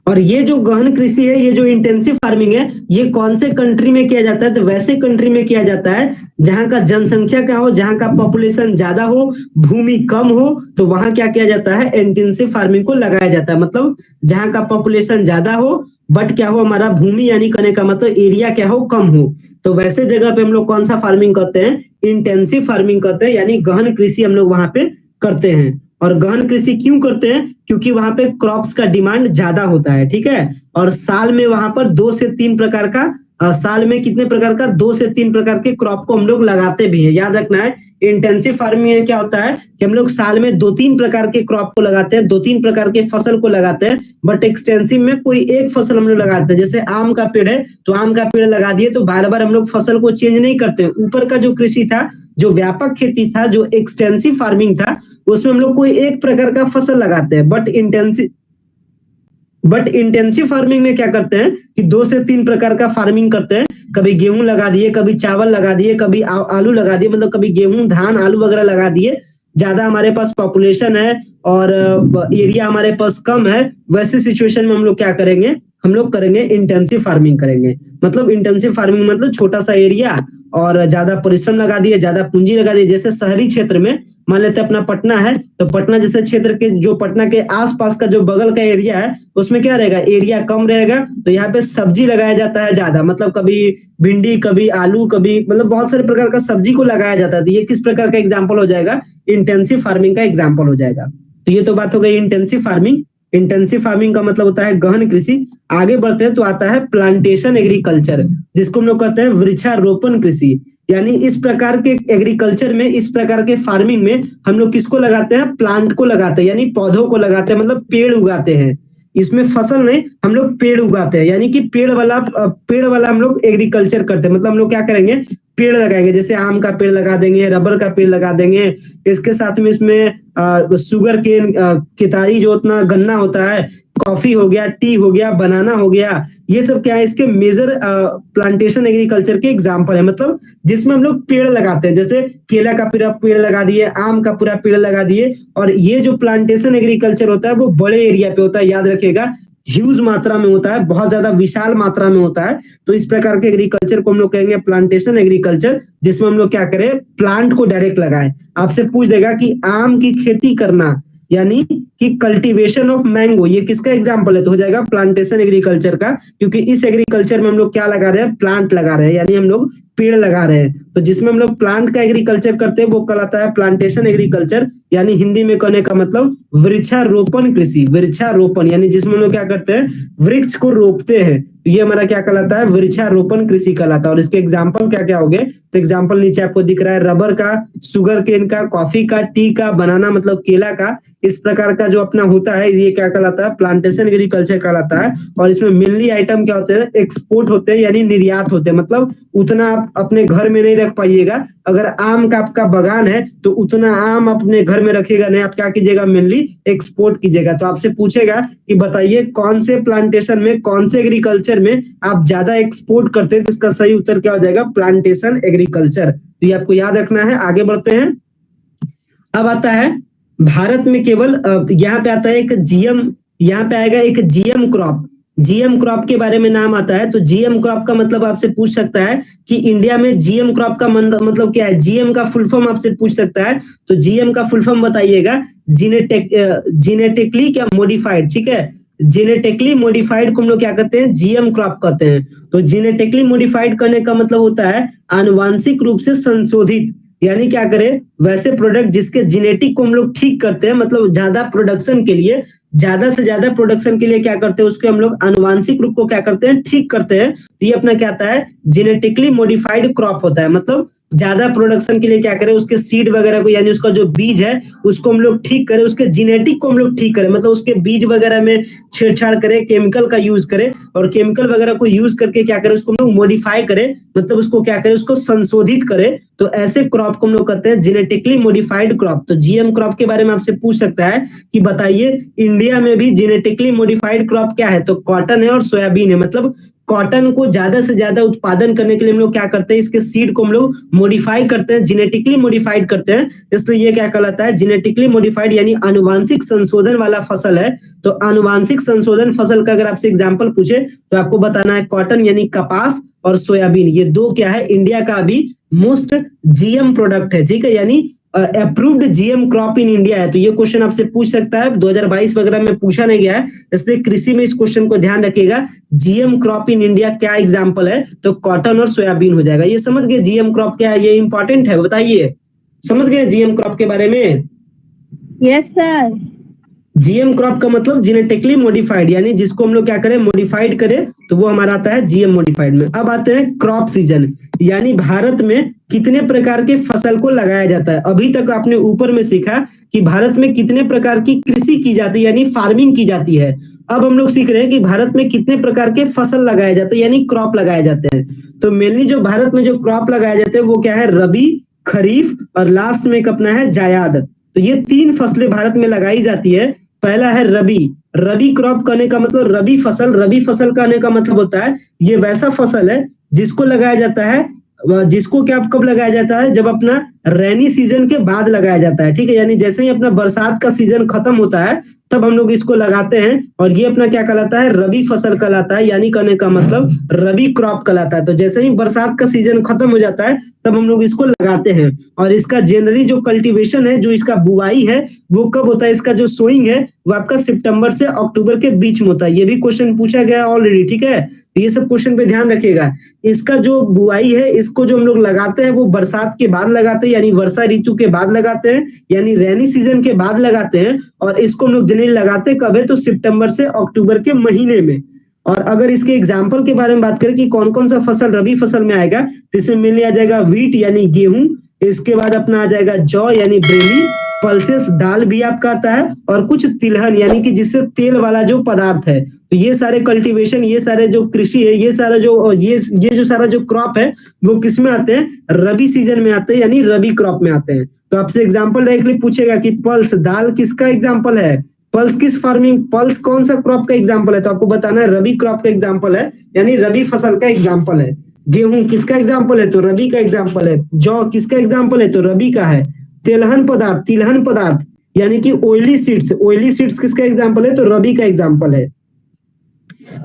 और ये जो गहन कृषि है, ये जो इंटेंसिव फार्मिंग है, ये कौन से कंट्री में किया जाता है, तो वैसे कंट्री में किया जाता है जहां का जनसंख्या क्या हो, जहां का पॉपुलेशन ज्यादा हो, भूमि कम हो, तो वहां क्या किया जाता है, इंटेंसिव फार्मिंग को लगाया जाता है। मतलब जहां का पॉपुलेशन ज्यादा हो बट क्या हो, हमारा भूमि यानी कहने का मतलब एरिया क्या हो, कम हो, तो वैसे जगह पे हम लोग कौन सा फार्मिंग करते हैं, इंटेंसिव फार्मिंग करते हैं, यानी गहन कृषि हम लोग वहां पे करते हैं। और गहन कृषि क्यों करते हैं, क्योंकि वहां पे क्रॉप्स का डिमांड ज्यादा होता है, ठीक है। और साल में वहां पर 2 से 3 प्रकार का, साल में कितने प्रकार का, 2 से 3 प्रकार के क्रॉप को हम लोग लगाते भी हैं, याद रखना है। इंटेंसिव फार्मिंग में क्या होता है कि हम लोग साल में 2-3 प्रकार के क्रॉप को लगाते हैं, 2-3 प्रकार के फसल को लगाते हैं, बट एक्सटेंसिव में कोई एक फसल हम लोग लगाते हैं। जैसे आम का पेड़ है तो आम का पेड़ लगा दिए, तो बार बार हम लोग फसल को चेंज नहीं करते। ऊपर का जो कृषि था, जो व्यापक खेती था, जो एक्सटेंसिव फार्मिंग था, उसमें हम लोग कोई एक प्रकार का फसल लगाते हैं। बट इंटेंसिव फार्मिंग में क्या करते हैं कि 2 से 3 प्रकार का फार्मिंग करते हैं। कभी गेहूं लगा दिए, कभी चावल लगा दिए, कभी आलू लगा दिए, मतलब कभी गेहूं, धान, आलू वगैरह लगा दिए। ज्यादा हमारे पास पॉपुलेशन है और एरिया हमारे पास कम है, वैसे सिचुएशन में हम लोग क्या करेंगे, हम लोग करेंगे इंटेंसिव फार्मिंग करेंगे। मतलब इंटेंसिव फार्मिंग मतलब छोटा सा एरिया और ज्यादा परिश्रम लगा दिए, ज्यादा पूंजी लगा दिए। जैसे शहरी क्षेत्र में मान लेते हैं अपना पटना है, तो पटना जैसे क्षेत्र के, जो पटना के आसपास का जो बगल का एरिया है, उसमें क्या रहेगा, एरिया कम रहेगा, तो यहाँ पे सब्जी लगाया जाता है ज्यादा, मतलब कभी भिंडी, कभी आलू, कभी मतलब बहुत सारे प्रकार का सब्जी को लगाया जाता है। तो ये किस प्रकार का एग्जाम्पल हो जाएगा, इंटेंसिव फार्मिंग का एग्जाम्पल हो जाएगा। तो ये तो बात हो गई इंटेंसिव फार्मिंग। इंटेंसिव फार्मिंग का मतलब होता है गहन कृषि। आगे बढ़ते हैं तो आता है प्लांटेशन एग्रीकल्चर, जिसको हम लोग कहते हैं वृक्षारोपण कृषि। यानी इस प्रकार के एग्रीकल्चर में, इस प्रकार के फार्मिंग में हम लोग किसको लगाते हैं, प्लांट को लगाते हैं, यानी पौधों को लगाते हैं, मतलब पेड़ उगाते हैं। इसमें फसल नहीं, हम लोग पेड़ उगाते हैं, यानी कि पेड़ वाला हम लोग एग्रीकल्चर करते हैं। मतलब हम लोग क्या करेंगे, पेड़ लगाएंगे, जैसे आम का पेड़ लगा देंगे, रबर का पेड़ लगा देंगे, इसके साथ में इसमें शुगर केन, केतारी जो उतना गन्ना होता है, कॉफी हो गया, टी हो गया, बनाना हो गया, ये सब क्या है, इसके मेजर प्लांटेशन एग्रीकल्चर के एग्जाम्पल है। मतलब जिसमें हम लोग पेड़ लगाते हैं, जैसे केला का पूरा पेड़ लगा दिए, आम का पूरा पेड़ लगा दिए। और ये जो प्लांटेशन एग्रीकल्चर होता है वो बड़े एरिया पे होता है, याद रखिएगा, ह्यूज मात्रा में होता है, बहुत ज्यादा विशाल मात्रा में होता है। तो इस प्रकार के एग्रीकल्चर को हम लोग कहेंगे प्लांटेशन एग्रीकल्चर, जिसमें हम लोग क्या करें, प्लांट को डायरेक्ट लगाए। आपसे पूछ देगा कि आम की खेती करना, यानी कि कल्टीवेशन ऑफ मैंगो, ये किसका एग्जांपल है, तो हो जाएगा प्लांटेशन एग्रीकल्चर का। क्योंकि इस एग्रीकल्चर में हम लोग क्या लगा रहे हैं, प्लांट लगा रहे हैं, यानी हम लोग पेड़ लगा रहे हैं। तो जिसमें हम लोग प्लांट का एग्रीकल्चर करते हैं वो कहलाता है प्लांटेशन एग्रीकल्चर, यानी हिंदी में कहने का मतलब वृक्षारोपण कृषि। वृक्षारोपण यानी जिसमें हम लोग क्या करते हैं, वृक्ष को रोपते हैं। तो ये हमारा क्या कहलाता है, वृक्षारोपण कृषि कहलाता है। और इसके एग्जाम्पल क्या क्या हो गए, तो एग्जाम्पल नीचे आपको दिख रहा है, रबर का, शुगर केन का, कॉफी का, टी का, बनाना मतलब केला का, इस प्रकार का जो अपना होता है ये क्या कहलाता है, प्लांटेशन एग्रीकल्चर कहलाता है। और इसमें मेनली आइटम क्या होते हैं, एक्सपोर्ट होते हैं यानी निर्यात होते हैं, मतलब उतना आप अपने घर में नहीं रख पाइएगा। अगर आम का आपका बागान है तो उतना आम अपने घर में रखिएगा नहीं, आप क्या कीजिएगा, मेनली एक्सपोर्ट कीजिएगा। तो आपसे पूछेगा कि बताइए कौन से प्लांटेशन में, कौन से एग्रीकल्चर में आप ज्यादा एक्सपोर्ट करते हैं, तो इसका सही उत्तर क्या हो जाएगा, प्लांटेशन एग्रीकल्चर। तो ये आपको याद रखना है। आगे बढ़ते हैं। अब आता है भारत में केवल यहाँ पे आता है एक जीएम, यहाँ पे आएगा एक जीएम क्रॉप। जीएम क्रॉप के बारे में नाम आता है, तो जीएम क्रॉप का मतलब आपसे पूछ सकता है कि इंडिया में जीएम क्रॉप का मतलब क्या है, जीएम का फुल फॉर्म आपसे पूछ सकता है। तो जीएम का फुल फॉर्म बताइएगा, जीनेटिकली क्या मॉडिफाइड, ठीक है, जेनेटिकली मॉडिफाइड को हम लोग क्या कहते हैं, जीएम क्रॉप कहते हैं। तो जेनेटिकली मॉडिफाइड करने का मतलब होता है आनुवांशिक रूप से संशोधित, यानी क्या करें, वैसे प्रोडक्ट जिसके जेनेटिक को हम लोग ठीक करते हैं, मतलब ज्यादा प्रोडक्शन के लिए, ज्यादा से ज्यादा प्रोडक्शन के लिए क्या करते हैं, उसके हम लोग आनुवांशिक रूप को क्या करते हैं, ठीक करते हैं। तो ये अपना क्या आता है, जेनेटिकली मॉडिफाइड क्रॉप होता है। मतलब ज्यादा प्रोडक्शन के लिए क्या करें, उसके सीड वगैरह को यानी उसका जो बीज है उसको हम लोग ठीक करें, उसके जेनेटिक को हम लोग ठीक करें, मतलब उसके बीज वगैरह में छेड़छाड़ करें, केमिकल का यूज करें, और केमिकल वगैरह को यूज करके क्या करें, उसको हम लोग मॉडिफाई करें, मतलब उसको क्या करें, उसको संशोधित करें। तो ऐसे क्रॉप को हम लोग कहते हैं जेनेटिकली मॉडिफाइड क्रॉप। तो जीएम क्रॉप के बारे में आपसे पूछ सकता है कि बताइए इंडिया में भी जेनेटिकली मॉडिफाइड क्रॉप क्या है, तो कॉटन है और सोयाबीन है। मतलब कॉटन को ज्यादा से ज्यादा उत्पादन करने के लिए हम लोग क्या करते हैं, इसके सीड को हम लोग मॉडिफाई करते हैं, जेनेटिकली मॉडिफाइड करते हैं, इसलिए ये क्या कहलाता है, जेनेटिकली मॉडिफाइड यानी आनुवांशिक संशोधन वाला फसल है। तो आनुवांशिक संशोधन फसल का अगर आपसे एग्जांपल पूछे तो आपको बताना है कॉटन यानी कपास और सोयाबीन, ये दो क्या है, इंडिया का अभी मोस्ट जीएम प्रोडक्ट है, ठीक है, यानी approved GM crop in India है। तो ये क्वेश्चन आपसे पूछ सकता है, 2022 वगैरह में पूछा नहीं गया है, इसलिए कृषि में इस क्वेश्चन को ध्यान रखिएगा। जीएम क्रॉप इन इंडिया क्या एग्जांपल है, तो कॉटन और सोयाबीन हो जाएगा। ये समझ गए जीएम क्रॉप क्या है, ये इंपॉर्टेंट है, बताइए समझ गए जीएम क्रॉप के बारे में। Yes sir. जीएम क्रॉप का मतलब जेनेटिकली मॉडिफाइड, यानी जिसको हम लोग क्या करें, मॉडिफाइड करें, तो वो हमारा आता है जीएम मॉडिफाइड में। अब आते हैं क्रॉप सीजन, यानी भारत में कितने प्रकार के फसल को लगाया जाता है। अभी तक आपने ऊपर में सीखा कि भारत में कितने प्रकार की कृषि की जाती है, यानी फार्मिंग की जाती है। अब हम लोग सीख रहे हैं कि भारत में कितने प्रकार के फसल लगाए जाते हैं, यानी क्रॉप लगाए जाते हैं। तो मेनली जो भारत में जो क्रॉप लगाए जाते हैं वो क्या है, रबी, खरीफ और लास्ट में एक अपना है जायद। तो ये तीन फसलें भारत में लगाई जाती है। पहला है रबी। रबी क्रॉप करने का मतलब रबी फसल, रबी फसल करने का मतलब होता है ये वैसा फसल है जिसको लगाया जाता है, जिसको क्या कब लगाया जाता है, जब अपना रेनी सीजन के बाद लगाया जाता है, ठीक है, यानी जैसे ही अपना बरसात का सीजन खत्म होता है तब हम लोग इसको लगाते हैं, और ये अपना क्या कहलाता है, रबी फसल कहलाता है, यानी कहने का मतलब रबी क्रॉप कहलाता है। तो जैसे ही बरसात का सीजन खत्म हो जाता है तब हम लोग इसको लगाते हैं, और इसका जनरली जो कल्टीवेशन है, जो इसका बुआई है वो कब होता है, इसका जो सोइंग है वो आपका सितंबर से अक्टूबर के बीच में होता है। ये भी क्वेश्चन पूछा गया ऑलरेडी, ठीक है, तो ये सब क्वेश्चन पे ध्यान रखिएगा। इसका जो बुआई है, इसको जो हम लोग लगाते हैं वो बरसात के बाद लगाते हैं, यानी वर्षा ऋतु के बाद लगाते हैं, यानी रेनी सीजन के बाद लगाते हैं, और इसको हम लोग जनरली लगाते कब है, तो सितंबर से अक्टूबर के महीने में। और अगर इसके एग्जाम्पल के बारे में बात करें कि कौन कौन सा फसल रबी फसल में आएगा, तो इसमें मेनली आ जाएगा वीट यानी गेहूं, इसके बाद अपना आ जाएगा जौ यानी ब्रेली, पल्सेस दाल भी आपका आता है, और कुछ तिलहन यानी कि जिससे तेल वाला जो पदार्थ है। तो ये सारे कल्टीवेशन, ये सारे जो कृषि है, ये सारा जो ये जो सारा जो क्रॉप है वो किस में आते हैं, रबी सीजन में आते हैं, यानी रबी क्रॉप में आते हैं। तो आपसे एग्जाम्पल डायरेक्टली पूछेगा कि पल्स दाल किसका एग्जाम्पल है, पल्स किस फार्मिंग, पल्स कौन सा क्रॉप का एग्जाम्पल है, तो आपको बताना है रबी क्रॉप का एग्जाम्पल है, यानी रबी फसल का एग्जाम्पल है। गेहूं किसका एग्जाम्पल है, तो रबी का एग्जाम्पल है। जौ किसका एग्जाम्पल है, तो रबी का है। तिलहन पदार्थ यानी कि ऑयली सीड्स किसका एग्जाम्पल है, तो रबी का एग्जाम्पल है।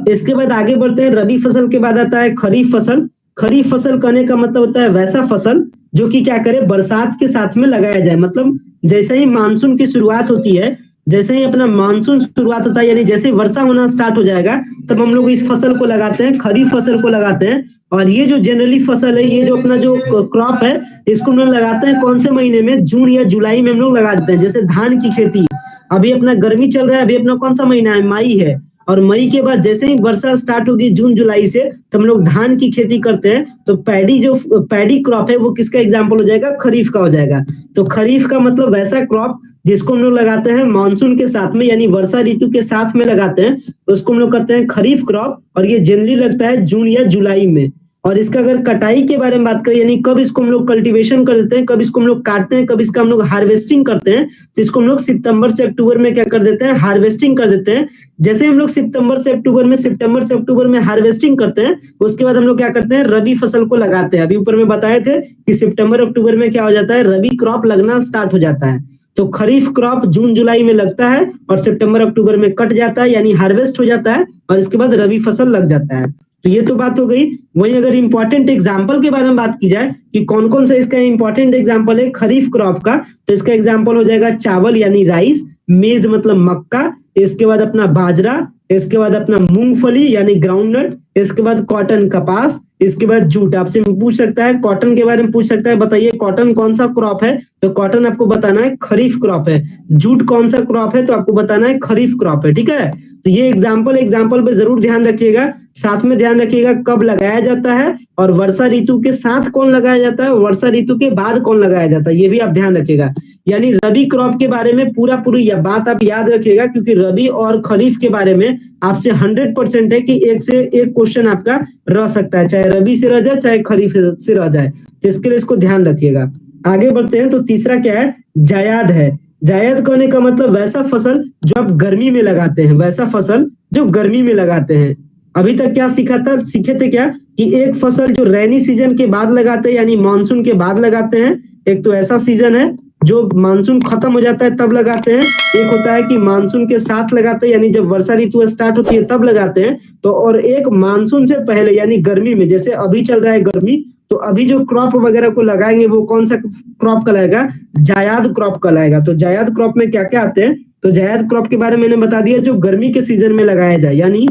इसके बाद आगे बढ़ते हैं, रबी फसल के बाद आता है खरीफ फसल। खरीफ फसल करने का मतलब होता है वैसा फसल जो कि क्या करे, बरसात के साथ में लगाया जाए, मतलब जैसे ही मानसून की शुरुआत होती है, जैसे ही अपना मानसून शुरुआत होता है, यानी जैसे ही वर्षा होना स्टार्ट हो जाएगा तब हम लोग इस फसल को लगाते हैं, खरीफ फसल को लगाते हैं। और ये जो जनरली फसल है, ये जो अपना जो क्रॉप है, इसको हम लोग लगाते हैं कौन से महीने में, जून या जुलाई में हम लोग लगा देते हैं। जैसे धान की खेती, अभी अपना गर्मी चल रहा है, अभी अपना कौन सा महीना है, मई है, और मई के बाद जैसे ही वर्षा स्टार्ट होगी जून जुलाई से, तो हम लोग धान की खेती करते हैं। तो पैडी क्रॉप है वो किसका एग्जाम्पल हो जाएगा? खरीफ का हो जाएगा। तो खरीफ का मतलब वैसा क्रॉप जिसको हम लोग लगाते हैं मानसून के साथ में, यानी वर्षा ऋतु के साथ में लगाते हैं, उसको हम लोग कहते हैं खरीफ क्रॉप। और ये जनरली लगता है जून या जुलाई में। और इसका अगर कटाई के बारे में बात करें, यानी कब इसको हम लोग कल्टीवेशन कर देते हैं, कब इसको हम लोग काटते हैं, कब इसका हम लोग हार्वेस्टिंग करते हैं, तो इसको हम लोग सितंबर से अक्टूबर में क्या कर देते हैं? हार्वेस्टिंग कर देते हैं। जैसे हम लोग सितंबर से अक्टूबर में हार्वेस्टिंग करते हैं, उसके बाद हम लोग क्या करते हैं? रबी फसल को लगाते हैं। अभी ऊपर में बताए थे कि सितंबर अक्टूबर में क्या हो जाता है? रबी क्रॉप लगना स्टार्ट हो जाता है। तो खरीफ क्रॉप जून जुलाई में लगता है और सितंबर अक्टूबर में कट जाता है, यानी हार्वेस्ट हो जाता है, और इसके बाद रबी फसल लग जाता है। तो ये तो बात हो गई। वहीं अगर इंपॉर्टेंट एग्जाम्पल के बारे में बात की जाए कि कौन कौन सा इसका इंपॉर्टेंट एग्जाम्पल है खरीफ क्रॉप का, तो इसका एग्जाम्पल हो जाएगा चावल यानी राइस, मेज मतलब मक्का, इसके बाद अपना बाजरा, इसके बाद अपना मूंगफली यानी ग्राउंडनट, इसके बाद कॉटन कपास, इसके बाद जूट। आपसे पूछ सकता है कॉटन के बारे में, पूछ सकता है बताइए कॉटन कौन सा क्रॉप है, तो कॉटन आपको बताना है खरीफ क्रॉप है। जूट कौन सा क्रॉप है, तो आपको बताना है खरीफ क्रॉप है। ठीक है, तो ये एग्जाम्पल पे जरूर ध्यान रखिएगा। साथ में ध्यान रखिएगा कब लगाया जाता है, और वर्षा ऋतु के साथ कौन लगाया जाता है, वर्षा ऋतु के बाद कौन लगाया जाता है, ये भी आप ध्यान रखिएगा। यानी रबी क्रॉप के बारे में पूरी यह बात आप याद रखिएगा, क्योंकि रबी और खरीफ के बारे में आपसे 100% है कि एक से एक क्वेश्चन आपका रह सकता है, चाहे रबी से रह जाए चाहे खरीफ से रह जाए। तो इसके लिए इसको ध्यान रखिएगा। आगे बढ़ते हैं। तो तीसरा क्या है? जायद है। जायद कहने का मतलब वैसा फसल जो आप गर्मी में लगाते हैं, वैसा फसल जो गर्मी में लगाते हैं। अभी तक क्या सीखे थे क्या कि एक फसल जो रैनी सीजन के बाद लगाते हैं, यानी मानसून के बाद लगाते हैं। एक तो ऐसा सीजन है जो मानसून खत्म हो जाता है तब लगाते हैं, एक होता है कि मानसून के साथ लगाते हैं, यानी जब वर्षा ऋतु स्टार्ट होती है तब लगाते हैं। तो और एक मानसून से पहले यानी गर्मी में, जैसे अभी चल रहा है गर्मी, तो अभी जो क्रॉप वगैरह को लगाएंगे वो कौन सा क्रॉप कहलाएगा? जायद क्रॉप कहलाएगा। तो जायद क्रॉप में क्या क्या आते हैं? तो जायद क्रॉप के बारे में मैंने बता दिया, जो गर्मी के सीजन में लगाया जाए, यानी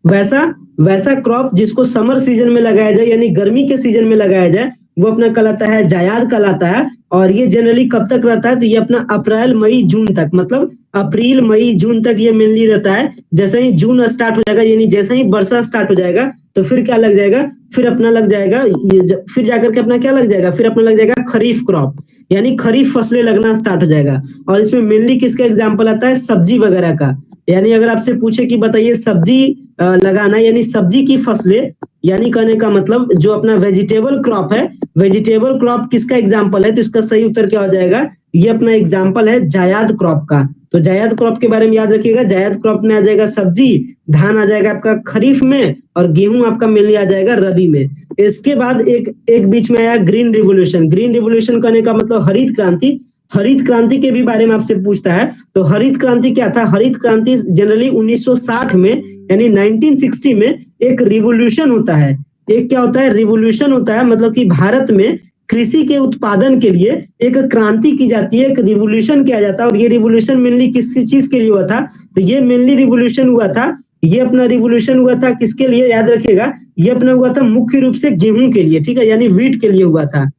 वैसा क्रॉप जिसको समर सीजन में लगाया जाए, यानी गर्मी के सीजन में लगाया जाए, वो अपना कहलाता है जायद कहलाता है। और ये जनरली कब तक रहता है? तो ये अपना अप्रैल मई जून तक, मतलब अप्रैल मई जून तक ये मेनली रहता है। जैसे ही जून स्टार्ट हो जाएगा, यानी जैसे ही वर्षा स्टार्ट हो जाएगा, तो फिर क्या लग जाएगा? फिर अपना लग जाएगा फिर जाकर के अपना क्या लग जाएगा? फिर अपना लग जाएगा खरीफ क्रॉप, यानी खरीफ फसलें लगना स्टार्ट हो जाएगा। और इसमें मेनली किसका एग्जाम्पल आता है? सब्जी वगैरह का। यानी अगर आपसे पूछे कि बताइए सब्जी लगाना, यानी सब्जी की फसलें, यानी कहने का मतलब जो अपना वेजिटेबल क्रॉप है, वेजिटेबल क्रॉप किसका एग्जाम्पल है? तो इसका सही उत्तर क्या हो जाएगा? ये अपना एग्जाम्पल है जायद क्रॉप का। तो जायद क्रॉप के बारे में याद रखिएगा, जायद क्रॉप में आ जाएगा सब्जी, धान आ जाएगा आपका खरीफ में, और गेहूं आपका मेनली आ जाएगा रबी में। इसके बाद एक बीच में आया ग्रीन रिवोल्यूशन। ग्रीन रिवोल्यूशन कहने का मतलब हरित क्रांति। हरित क्रांति के भी बारे में आपसे पूछता है, तो हरित क्रांति क्या था? हरित क्रांति जनरली 1960 में, यानी 1960 में एक रिवोल्यूशन होता है। एक क्या होता है? रिवोल्यूशन होता है, मतलब कि भारत में कृषि के उत्पादन के लिए एक क्रांति की जाती है, एक रिवोल्यूशन किया जाता है। और ये रिवोल्यूशन मेनली किस चीज के लिए हुआ था? तो ये मेनली रिवोल्यूशन हुआ था, ये अपना रिवोल्यूशन हुआ था किसके लिए? याद रखिएगा, ये अपना हुआ था मुख्य रूप से गेहूं के लिए। ठीक है, यानी व्हीट के लिए हुआ था।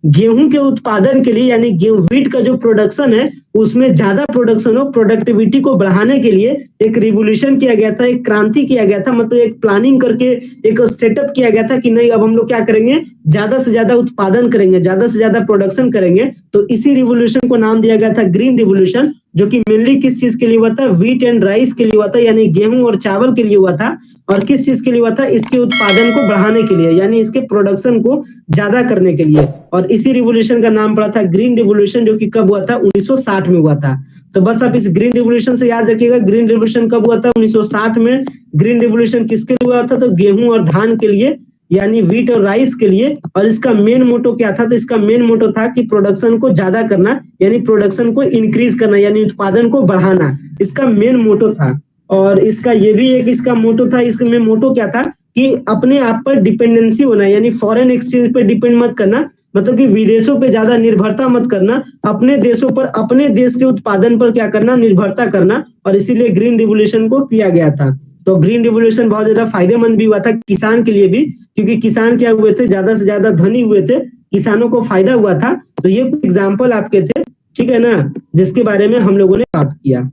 गेहूं के उत्पादन के लिए, यानी व्हीट का जो प्रोडक्शन है उसमें ज्यादा प्रोडक्शन हो, प्रोडक्टिविटी को बढ़ाने के लिए एक रिवोल्यूशन किया गया था, एक क्रांति किया गया था। मतलब एक प्लानिंग करके एक सेटअप किया गया था कि नहीं अब हम लोग क्या करेंगे? ज्यादा से ज्यादा उत्पादन करेंगे, ज्यादा से ज्यादा प्रोडक्शन करेंगे। तो इसी रिवोल्यूशन को नाम दिया गया था ग्रीन रिवोल्यूशन, जो कि मेनली किस चीज के लिए हुआ था? व्हीट एंड राइस के लिए हुआ था, यानी गेहूं और चावल के लिए हुआ था। और किस चीज के लिए हुआ था? इसके उत्पादन को बढ़ाने के लिए, यानी इसके प्रोडक्शन को ज्यादा करने के लिए। और इसी रिवोल्यूशन का नाम पड़ा था ग्रीन रिवोल्यूशन, जो कि कब हुआ था? 1960 में हुआ था। तो बस आप इस ग्रीन रिवोल्यूशन से याद रखिएगा, ग्रीन रिवोल्यूशन कब हुआ था? 1960 में। ग्रीन रिवोल्यूशन किसके लिए हुआ था? तो गेहूं और धान के लिए, यानी व्हीट और राइस के लिए। और इसका मेन मोटो क्या था? तो इसका मेन मोटो था कि प्रोडक्शन को ज्यादा करना, यानी प्रोडक्शन को इंक्रीज करना, यानी उत्पादन को बढ़ाना, इसका मेन मोटो था। और इसका ये भी एक इसका मोटो था, इसमें मोटो क्या था कि अपने आप पर डिपेंडेंसी होना, यानी फॉरेन एक्सचेंज पे डिपेंड मत करना, मतलब कि विदेशों पे ज्यादा निर्भरता मत करना, अपने देशों पर, अपने देश के उत्पादन पर क्या करना? निर्भरता करना। और इसीलिए ग्रीन रिवोल्यूशन को किया गया था। तो ग्रीन रिवोल्यूशन बहुत ज्यादा फायदेमंद भी हुआ था किसान के लिए भी, क्योंकि किसान क्या हुए थे? ज्यादा से ज्यादा धनी हुए थे, किसानों को फायदा हुआ था। तो ये एग्जाम्पल आपके थे, ठीक है ना, जिसके बारे में हम लोगों ने बात किया।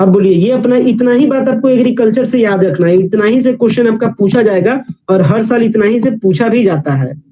अब बोलिए, ये अपना इतना ही बात आपको एग्रीकल्चर से याद रखना है, इतना ही से क्वेश्चन आपका पूछा जाएगा और हर साल इतना ही से पूछा भी जाता है।